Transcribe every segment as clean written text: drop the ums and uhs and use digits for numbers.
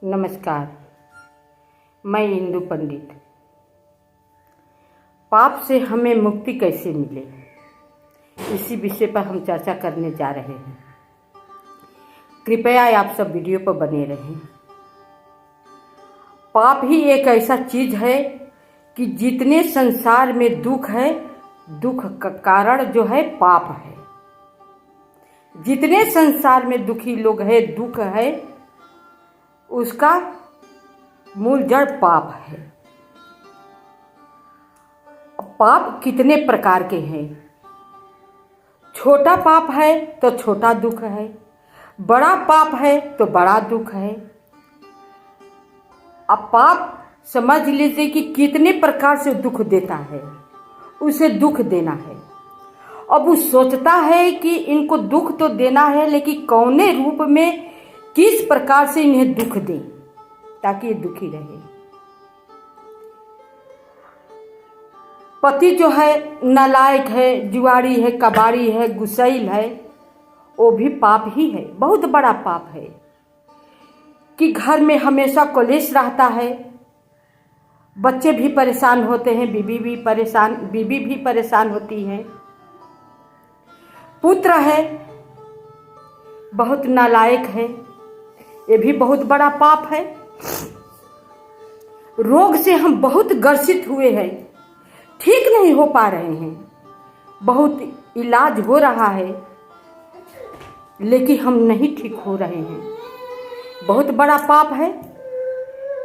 नमस्कार। मैं इंदु पंडित। पाप से हमें मुक्ति कैसे मिले, इसी विषय पर हम चर्चा करने जा रहे हैं। कृपया आप सब वीडियो पर बने रहें। पाप ही एक ऐसा चीज है कि जितने संसार में दुख है, दुख का कारण जो है पाप है। जितने संसार में दुखी लोग हैं, दुख है, उसका मूल जड़ पाप है। पाप कितने प्रकार के हैं। छोटा पाप है तो छोटा दुख है, बड़ा पाप है तो बड़ा दुख है। अब पाप समझ लीजिए कि कितने प्रकार से दुख देता है, उसे दुख देना है। अब वो सोचता है कि इनको दुख तो देना है, लेकिन कौने रूप में, किस प्रकार से इन्हें दुख दें ताकि ये दुखी रहे। पति जो है नालायक है, जुआरी है, कबाड़ी है, गुस्सैल है, वो भी पाप ही है, बहुत बड़ा पाप है। कि घर में हमेशा कलेश रहता है, बच्चे भी परेशान होते हैं, बीवी भी परेशान होती है। पुत्र है बहुत नालायक है, ये भी बहुत बड़ा पाप है। रोग से हम बहुत ग्रसित हुए हैं, ठीक नहीं हो पा रहे हैं, बहुत इलाज हो रहा है, लेकिन हम नहीं ठीक हो रहे हैं, बहुत बड़ा पाप है।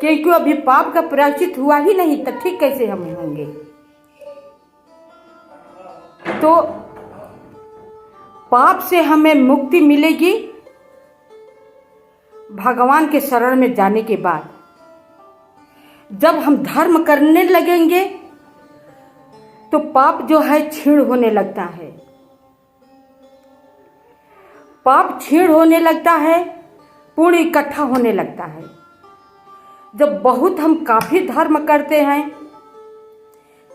क्योंकि अभी पाप का प्रायश्चित हुआ ही नहीं, तो ठीक कैसे हम होंगे। तो पाप से हमें मुक्ति मिलेगी भगवान के शरण में जाने के बाद। जब हम धर्म करने लगेंगे तो पाप जो है क्षीण होने लगता है। पाप क्षीण होने लगता है, पुण्य इकट्ठा होने लगता है। जब बहुत हम काफी धर्म करते हैं,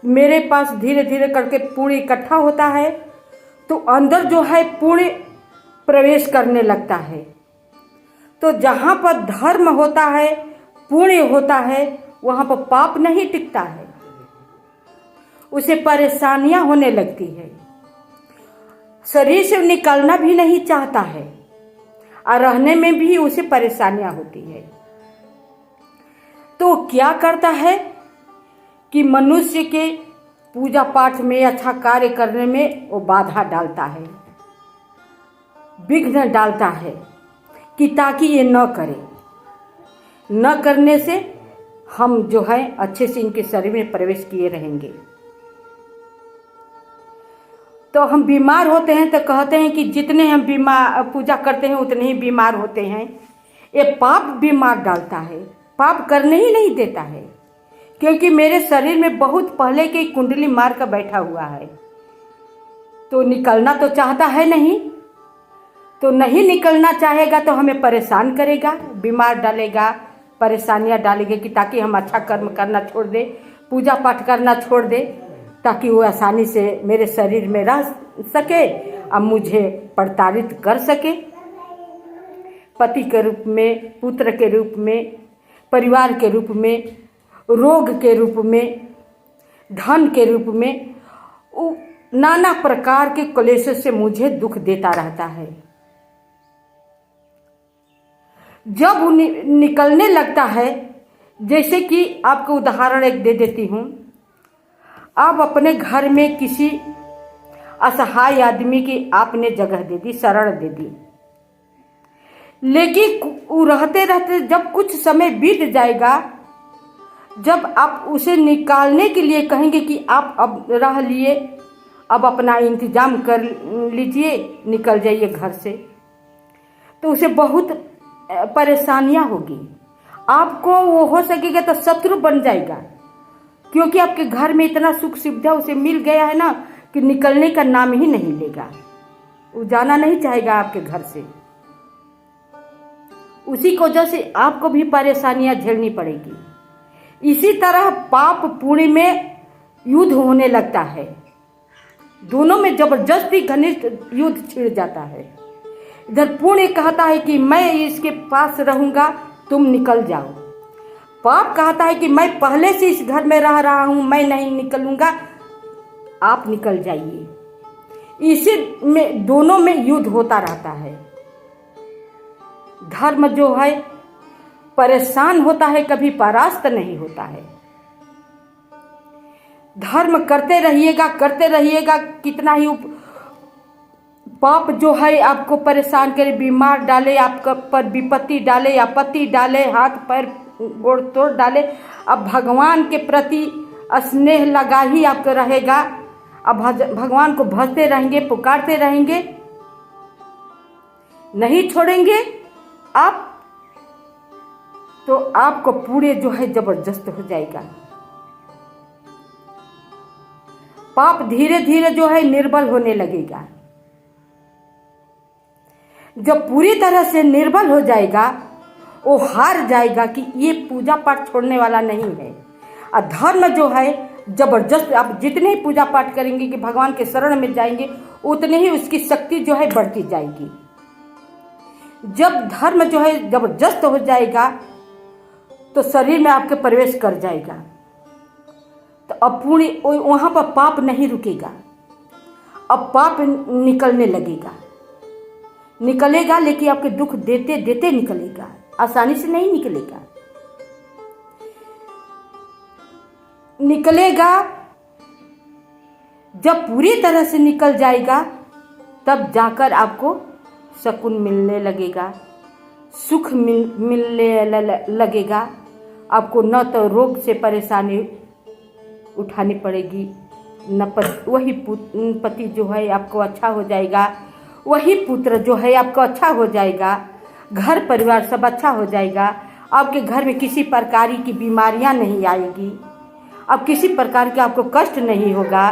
मेरे पास धीरे धीरे करके पुण्य इकट्ठा होता है, तो अंदर जो है पुण्य प्रवेश करने लगता है। तो जहाँ पर धर्म होता है, पुण्य होता है, वहाँ पर पाप नहीं टिकता है, उसे परेशानियां होने लगती है, शरीर से निकलना भी नहीं चाहता है, और रहने में भी उसे परेशानियां होती है। तो क्या करता है कि मनुष्य के पूजा पाठ में, अच्छा कार्य करने में वो बाधा डालता है, विघ्न डालता है कि ताकि ये न करे। न करने से हम जो है अच्छे से इनके शरीर में प्रवेश किए रहेंगे। तो हम बीमार होते हैं तो कहते हैं कि जितने हम पूजा करते हैं उतने ही बीमार होते हैं। ये पाप बीमार डालता है, पाप करने ही नहीं देता है। क्योंकि मेरे शरीर में बहुत पहले की कुंडली मार कर बैठा हुआ है, तो निकलना तो चाहता है नहीं। तो नहीं निकलना चाहेगा तो हमें परेशान करेगा, बीमार डालेगा, परेशानियां डालेगा, कि ताकि हम अच्छा कर्म करना छोड़ दे, पूजा पाठ करना छोड़ दे, ताकि वो आसानी से मेरे शरीर में रह सके और मुझे प्रताड़ित कर सके। पति के रूप में, पुत्र के रूप में, परिवार के रूप में, रोग के रूप में, धन के रूप में, नाना प्रकार के क्लेशों से मुझे दुख देता रहता है। जब वो निकलने लगता है, जैसे कि आपको उदाहरण एक दे देती हूँ। आप अपने घर में किसी असहाय आदमी की आपने जगह दे दी, शरण दे दी, लेकिन वो रहते रहते जब कुछ समय बीत जाएगा, जब आप उसे निकालने के लिए कहेंगे कि आप अब रह लिए, अब अपना इंतजाम कर लीजिए, निकल जाइए घर से, तो उसे बहुत परेशानियां होगी। आपको वो हो सकेगा तो शत्रु बन जाएगा, क्योंकि आपके घर में इतना सुख सुविधा उसे मिल गया है ना, कि निकलने का नाम ही नहीं लेगा, वो जाना नहीं चाहेगा आपके घर से। उसी की वजह से आपको भी परेशानियां झेलनी पड़ेगी। इसी तरह पाप पुण्य में युद्ध होने लगता है, दोनों में जबरदस्ती घनिष्ठ युद्ध छिड़ जाता है। इधर पुण्य कहता है कि मैं इसके पास रहूंगा, तुम निकल जाओ। पाप कहता है कि मैं पहले से इस घर में रह रहा हूं, मैं नहीं निकलूंगा, आप निकल जाइए। इसी में दोनों में युद्ध होता रहता है। धर्म जो है परेशान होता है, कभी परास्त नहीं होता है। धर्म करते रहिएगा, कितना ही पाप जो है आपको परेशान करे, बीमार डाले, आपका पर विपत्ति डाले, आपत्ति डाले, हाथ पैर गोड़ तोड़ डाले, अब भगवान के प्रति स्नेह लगा ही आपको रहेगा। अब भगवान को भजते रहेंगे, पुकारते रहेंगे, नहीं छोड़ेंगे आप, तो आपको पूरे जो है जबरदस्त हो जाएगा। पाप धीरे धीरे जो है निर्बल होने लगेगा। जब पूरी तरह से निर्बल हो जाएगा, वो हार जाएगा कि ये पूजा पाठ छोड़ने वाला नहीं है। और धर्म जो है जबरदस्त, आप जितने ही पूजा पाठ करेंगे कि भगवान के शरण में जाएंगे, उतने ही उसकी शक्ति जो है बढ़ती जाएगी। जब धर्म जो है जबरदस्त हो जाएगा तो शरीर में आपके प्रवेश कर जाएगा, तो अब पूरी वहां पर पाप नहीं रुकेगा। अब पाप निकलेगा, लेकिन आपके दुख देते देते निकलेगा, आसानी से नहीं निकलेगा। जब पूरी तरह से निकल जाएगा, तब जाकर आपको सुकून मिलने लगेगा, सुख मिलने लगेगा। आपको न तो रोग से परेशानी उठानी पड़ेगी, न वही पति जो है आपको अच्छा हो जाएगा, वही पुत्र जो है आपको अच्छा हो जाएगा, घर परिवार सब अच्छा हो जाएगा। आपके घर में किसी प्रकार की बीमारियां नहीं आएगी, अब किसी प्रकार का आपको कष्ट नहीं होगा,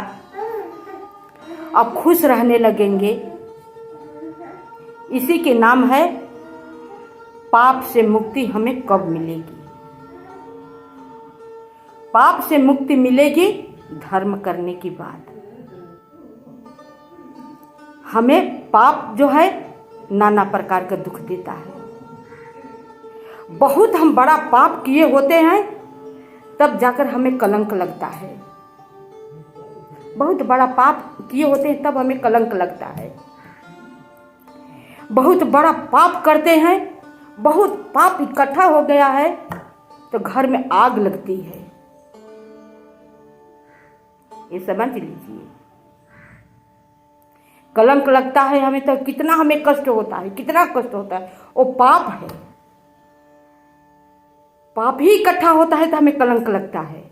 आप खुश रहने लगेंगे। इसी के नाम है पाप से मुक्ति हमें कब मिलेगी। पाप से मुक्ति मिलेगी धर्म करने की बात। हमें पाप जो है नाना प्रकार का दुख देता है। बहुत हम बड़ा पाप किए होते हैं, तब जाकर हमें कलंक लगता है। बहुत बड़ा पाप किए होते हैं तब हमें कलंक लगता है। बहुत बड़ा पाप करते हैं, बहुत पाप इकट्ठा हो गया है तो घर में आग लगती है। ये समझ लीजिए, कलंक लगता है हमें तो कितना हमें कष्ट होता है, कितना कष्ट होता है। वो पाप है, पाप ही इकट्ठा होता है तो हमें कलंक लगता है।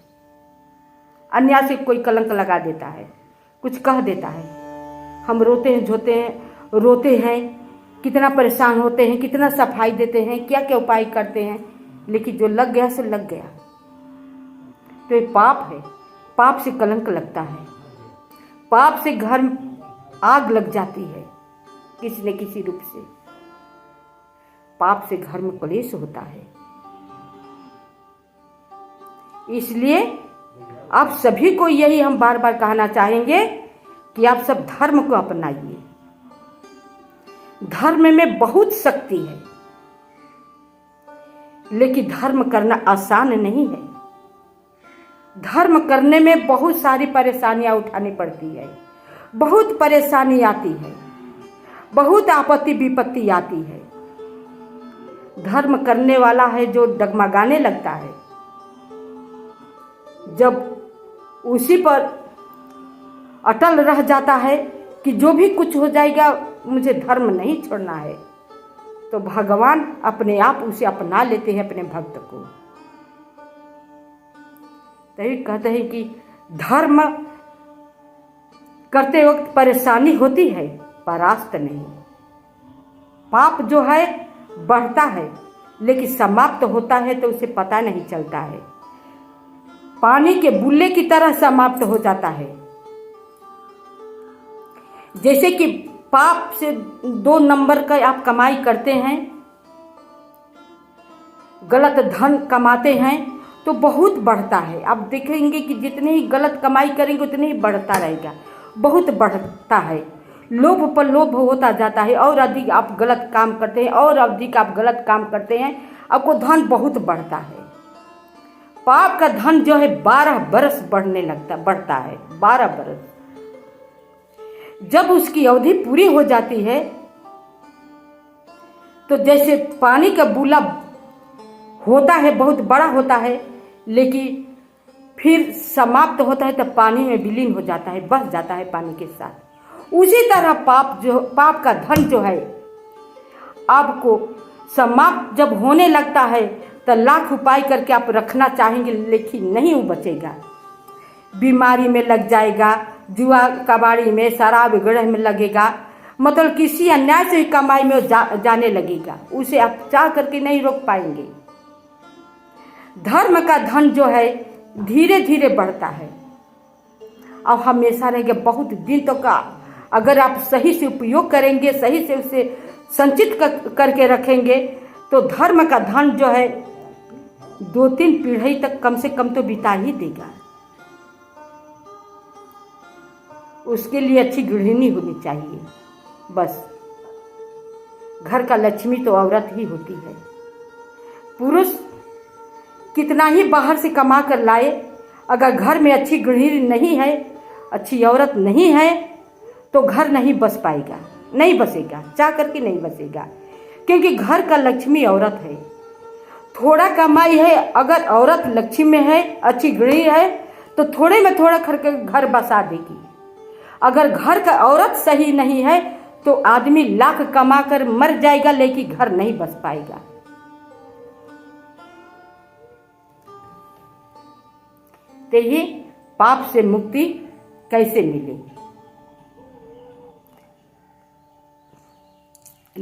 अन्य से कोई कलंक लगा देता है, कुछ कह देता है, हम रोते हैं, कितना परेशान होते हैं, कितना सफाई देते हैं, क्या क्या उपाय करते हैं, लेकिन जो लग गया सो लग गया। तो ये पाप है, पाप से कलंक लगता है, पाप से घर में आग लग जाती है किसी न किसी रूप से। पाप से घर में क्लेश होता है। इसलिए आप सभी को यही हम बार बार कहना चाहेंगे कि आप सब धर्म को अपनाइए। धर्म में बहुत शक्ति है, लेकिन धर्म करना आसान नहीं है। धर्म करने में बहुत सारी परेशानियां उठानी पड़ती है, बहुत परेशानी आती है, बहुत आपत्ति विपत्ति आती है। धर्म करने वाला है जो डगमगाने लगता है, जब उसी पर अटल रह जाता है कि जो भी कुछ हो जाएगा मुझे धर्म नहीं छोड़ना है, तो भगवान अपने आप उसे अपना लेते हैं अपने भक्त को। तभी कहते हैं कि धर्म करते वक्त परेशानी होती है, परास्त नहीं। पाप जो है बढ़ता है, लेकिन समाप्त होता है तो उसे पता नहीं चलता है। पानी के बूंदे की तरह समाप्त हो जाता है। जैसे कि पाप से 2 नंबर का आप कमाई करते हैं, गलत धन कमाते हैं तो बहुत बढ़ता है। आप देखेंगे कि जितने ही गलत कमाई करेंगे उतने ही बढ़ता रहेगा, बहुत बढ़ता है। लोभ पर लोभ होता जाता है, और अधिक आप गलत काम करते हैं, और अधिक आप गलत काम करते हैं, आपको धन बहुत बढ़ता है। पाप का धन जो है 12 बरस बढ़ता है 12 बरस। जब उसकी अवधि पूरी हो जाती है तो जैसे पानी का बूला होता है, बहुत बड़ा होता है, लेकिन फिर समाप्त होता है तो पानी में विलीन हो जाता है, बस जाता है पानी के साथ। उसी तरह पाप का धन जो है आपको समाप्त जब होने लगता है तो लाख उपाय करके आप रखना चाहेंगे, लेकिन नहीं वो बचेगा। बीमारी में लग जाएगा, जुआ कबाड़ी में, शराब गड़ह में लगेगा, मतलब किसी अन्याय से कमाई में जाने लगेगा। उसे आप चाह करके नहीं रोक पाएंगे। धर्म का धन जो है धीरे धीरे बढ़ता है और हमेशा रहेगा बहुत दिन तक का। अगर आप सही से उपयोग करेंगे, सही से उसे संचित करके रखेंगे तो धर्म का धन जो है 2-3 पीढ़ी तक कम से कम तो बिता ही देगा। उसके लिए अच्छी गृहिणी होनी चाहिए। बस घर का लक्ष्मी तो औरत ही होती है। पुरुष कितना ही बाहर से कमा कर लाए, अगर घर में अच्छी गृहिणी नहीं है, अच्छी औरत नहीं है, तो घर नहीं बस पाएगा, नहीं बसेगा, चाह करके नहीं बसेगा। क्योंकि घर का लक्ष्मी औरत है। थोड़ा कमाई है, अगर औरत लक्ष्मी में है, अच्छी गृहिणी है, तो थोड़े में थोड़ा करके घर बसा देगी। अगर घर का औरत सही नहीं है तो आदमी लाख कमा कर मर जाएगा, लेकिन घर नहीं बस पाएगा। तो ये पाप से मुक्ति कैसे मिले?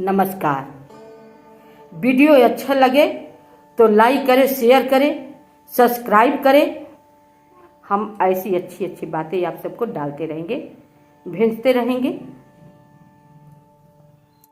नमस्कार। वीडियो अच्छा लगे तो लाइक करें, शेयर करें, सब्सक्राइब करें। हम ऐसी अच्छी अच्छी बातें आप सबको डालते रहेंगे, भेजते रहेंगे।